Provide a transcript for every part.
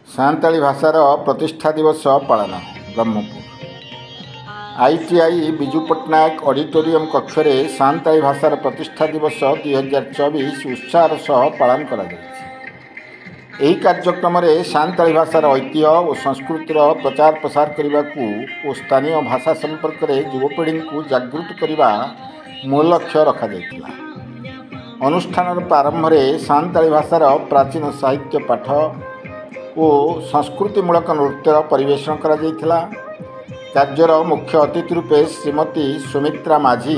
सान्ताली भाषार प्रतिष्ठा दिवस पालन ब्रह्मपुर आईटीआई बिजू पट्टनायक ऑडिटोरियम कक्ष में सान्ताली भाषार प्रतिष्ठा दिवस 2024 उत्साह सह पालन करा जायछि। एही कार्यक्रम में सान्ताली भाषार ऐतिह्य और संस्कृतिर प्रचार प्रसार करने को स्थानीय भाषा संपर्क में युवपीढ़ी को जागृत करने मूल लक्ष्य रखा जायतिला। अनुष्ठान प्रारंभ में सान्ताली भाषार प्राचीन साहित्य पाठ और संस्कृतिमूलक नृत्य परिवेषण करा जायतिला। कार्यर मुख्य अतिथि रूपे श्रीमती सुमित्रा माझी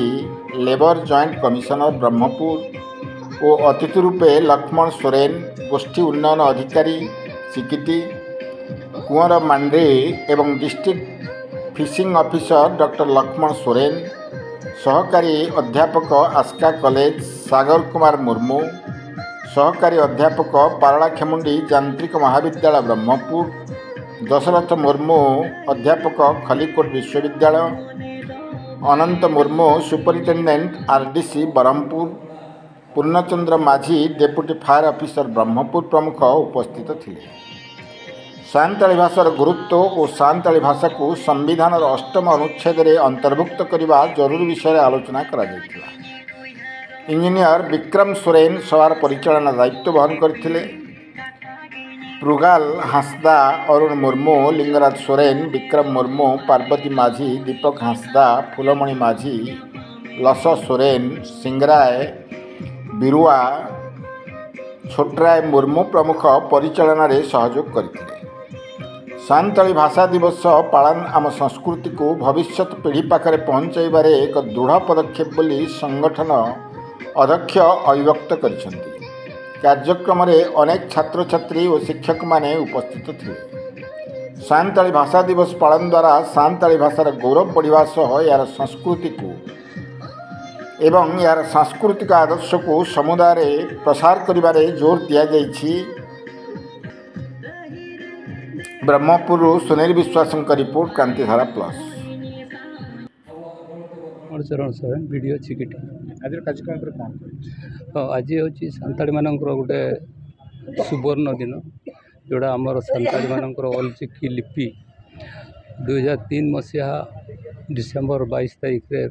लेबर जॉइंट कमिशनर ब्रह्मपुर और अतिथि रूपे लक्ष्मण सोरेन गोष्ठी उन्नयन अधिकारी सिकिटी कुंवर मांड्रे एवं district fishing officer doctor Laxman Soren सहकारी अध्यापक आस्का कॉलेज सागर कुमार मुर्मू सहकारी अध्यापक पारलाखेमुंडी यांत्रिक महाविद्यालय ब्रह्मपुर दशरथ मुर्मू अध्यापक खलीकोट विश्वविद्यालय अनंत मुर्मू सुपरिटेंडेंट आरडीसी ब्रह्मपुर पूर्णचंद्र माझी डेप्यूटी फायर ऑफिसर ब्रह्मपुर प्रमुख उपस्थित थिले। सान्ताली भाषार गुरुत्व और सान्ताली भाषा को संविधान 8 अनुच्छेद में अंतर्भुक्त करने जरूरी विषय आलोचना करा जायतिला। इंजीनियर विक्रम सोरेन सभार परिचालना दायित्व वहन करथिले। पृगाल हांसदा अरुण मुर्मू लिंगराज सोरेन विक्रम मुर्मू पार्वती माझी दीपक हांसदा फूलमणि माझी लस सोरेन सिंगराय बिरुआ छोटराय मुर्मू प्रमुख परिचालना रे सहयोग करथिले। सान्ताली भाषा दिवस पालन आम संस्कृति को भविष्य पीढ़ी पाखरे पहुँचाइबारे एक दृढ़ पदक्षेप बोली संगठन अध्यक्ष अभिव्यक्त करिसेंति। कार्यक्रम में अनेक छात्र छात्री और शिक्षक माने उपस्थित थे। सान्ताली भाषा दिवस पालन द्वारा सान्ताली भाषार गौरव बढ़िवा सह यार संस्कृति को एवं यार सांस्कृतिक आदर्श को समुदाय रे प्रसार करिबारे जोर दिया जायछि। ब्रह्मपुर सुनील विश्वास रिपोर्ट क्रांतिधारा प्लस। चरण सोरेन वीडियो चिकिटी आज कार्यक्रम पर कौन आज हूँ सान्ताली मानकर गोटे सुवर्ण दिन जोड़ा आमर सान्ताली मानकर अलचिकी लिपि 2003 मसीहा डिसेम्बर 22 तारीख रे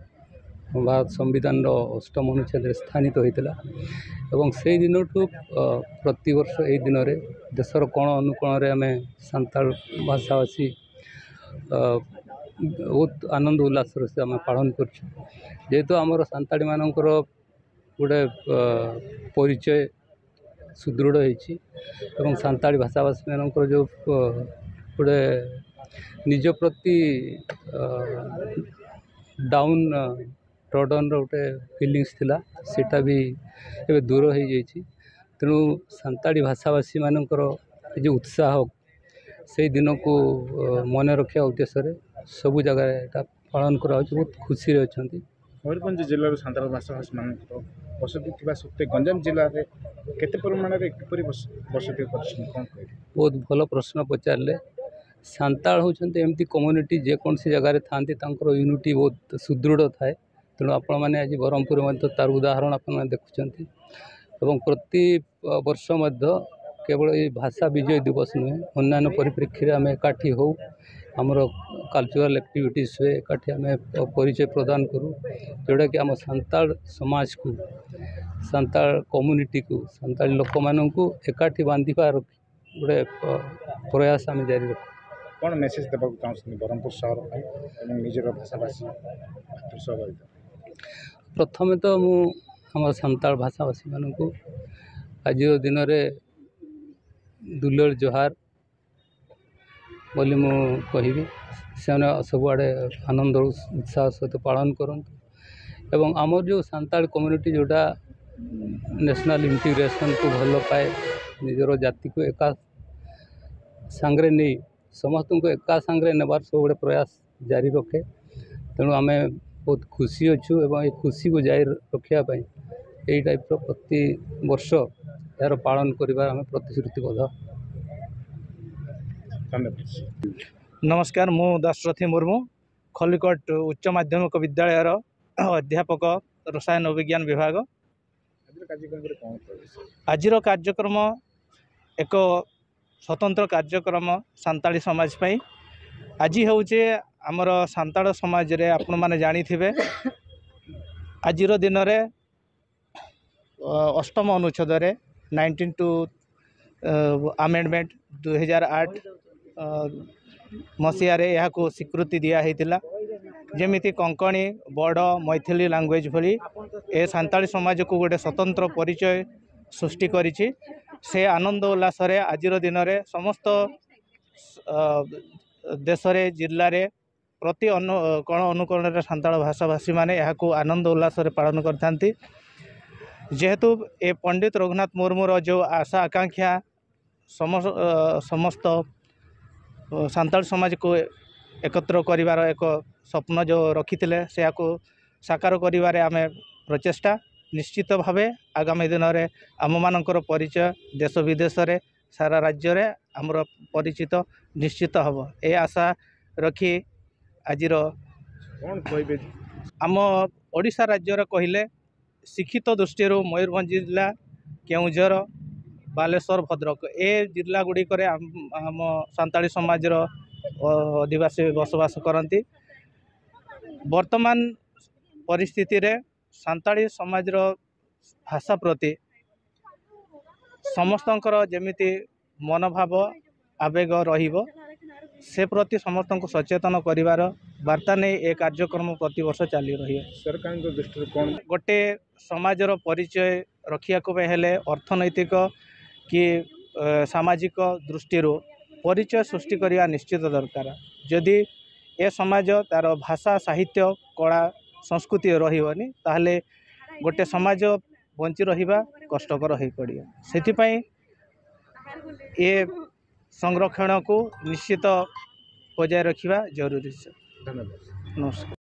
भारत संविधान 8 अनुच्छेद स्थानित होता एवं से दिन प्रतिवर्ष यही दिन में देशर कोण अनुकोण आम सान्ताल भाषाभाषी बहुत आनंद उल्लास से आम पालन करेतु आमर सान्ताली मानकर गोटे परिचय सुदृढ़ होती सान्ताली भाषाभाषी मानकर जो गोटे निज प्रति डाउन ट्रडन गोटे फिलिंग्स थिला सेटा भी ए दूर हो जाइए। तेणु सान्ताली भाषाभाषी मानकर जो उत्साह से दिन को मन रखा उद्देश्य सबू जगह पालन करा बहुत खुशी अच्छा। मयूरभंज जिलार सान्ताल भाषाभाषी मान बसति थिबा सत्वे गंजाम जिले में केते परिमाण रे किपरि बसति करछन कोन कहि बहुत भल प्रश्न पचारे। सान्ताल होचंते एमती कम्युनिटी जेकोन सी जगह थांती तांकर यूनिटी बहुत सुदृढ़ थाए। तेणु आपण मैंने आज ब्रह्मपुर मध्य तार उदाहरण आपण देखुंट एवं प्रति वर्ष मध्य केवल ये भाषा विजय दिवस नुहे अन्य परिप्रेक्षी आम एकाठी हो आमर कल्चरल एक्टिविटीज हुए एकाठी आम परिचय प्रदान करूँ जोटा कि आम सान्ताल समाज को सान्ताल कम्युनिटी को सान्ताल लोक मान को एकाठी बांधिबार गोटे प्रयास आम जारी रखू। कौन मेसेज देवा चाहते ब्रह्मपुर सहर निजर भाषाभाषी प्रथम तो आम सान्ताल भाषाभाषी मान को आज दिन में दुलर जोहार बोली मु कहि से सबुआड़े आनंद उत्साह सहित पालन करते एवं आमर जो सान्ताल कम्युनिटी जोटा नेशनल इंटीग्रेशन को भल पाए निजर जाति को एका सांगरे नहीं समस्त को एका सांगरे नेबार सब प्रयास जारी रखे। तेणु आम बहुत खुशी अच्छु एवं ये खुशी को जारी रखापी यही टाइप प्रति वर्ष यार पालन करिबार आम प्रतिश्रुतिबद्ध। धन्यवाद। नमस्कार, मु दशरथी मुर्मू खलिकोट उच्च माध्यमिक विद्यालय अध्यापक रसायन विज्ञान विभाग। आज कार्यक्रम एक स्वतंत्र कार्यक्रम सांताली समाज पाई। आज होचे आमर सांताल समाज रे आपण माने जानी थिबे आज दिन रे अष्टम अनुच्छेद रे 19 आमेंडमेंट 2008 मसीह यहाँ को स्वीकृति दिया जमीती कोंकणी बड़ मैथिली लैंग्वेज भली ए सांताली समाज को गोटे स्वतंत्र परिचय सृष्टि करिछि। से आनंद उल्लास आज दिन में समस्त देश रे जिल्ला रे प्रति कोण अनुकोण सांताल भाषाभाषी माने यहाँ को आनंद उल्लास पालन करथांती। जेहेतु ए पंडित रघुनाथ मुर्मूर जो आशा आकांक्षा समस्त सांताल समाज को एकत्र करिवार एक स्वप्न जो रखी से साकार करिवारे आमे प्रचेष्टा निश्चित भावे आगामी दिन में आम मानकर परिचय देश विदेश रे सारा राज्य रे आमर परिचित निश्चित हम ए आशा रखी आज आम ओडिशा राज्य कहले शिक्षित दृष्टि मयूरभंज जिला केउझर बालेश्वर भद्रक ए जिला गुड़िक आम सांताली समाज आदिवासी बसवास करती। वर्तमान परिस्थिति रे सांताली समाज भाषा प्रति समस्तंकर जेमिति मनोभाव आवेग रहिबो से प्रति समस्त को सचेतन करिवार वार्ता नहीं ए कार्यक्रम प्रति वर्ष चली रही है। सरकार दृष्टि कौन गोटे समाजर परिचय रखिया हेले अर्थनैतिक कि सामाजिक दृष्टि परिचय सृष्टि करने निश्चित दरकार। जदि ए समाज तार भाषा साहित्य कला संस्कृति रही ताहले गोटे समाज बंची रहिबा कष्टकर हो पड़े। से ये संरक्षण को निश्चित बजाय रखिबा जरूरी है। धन्यवाद। नमस्कार।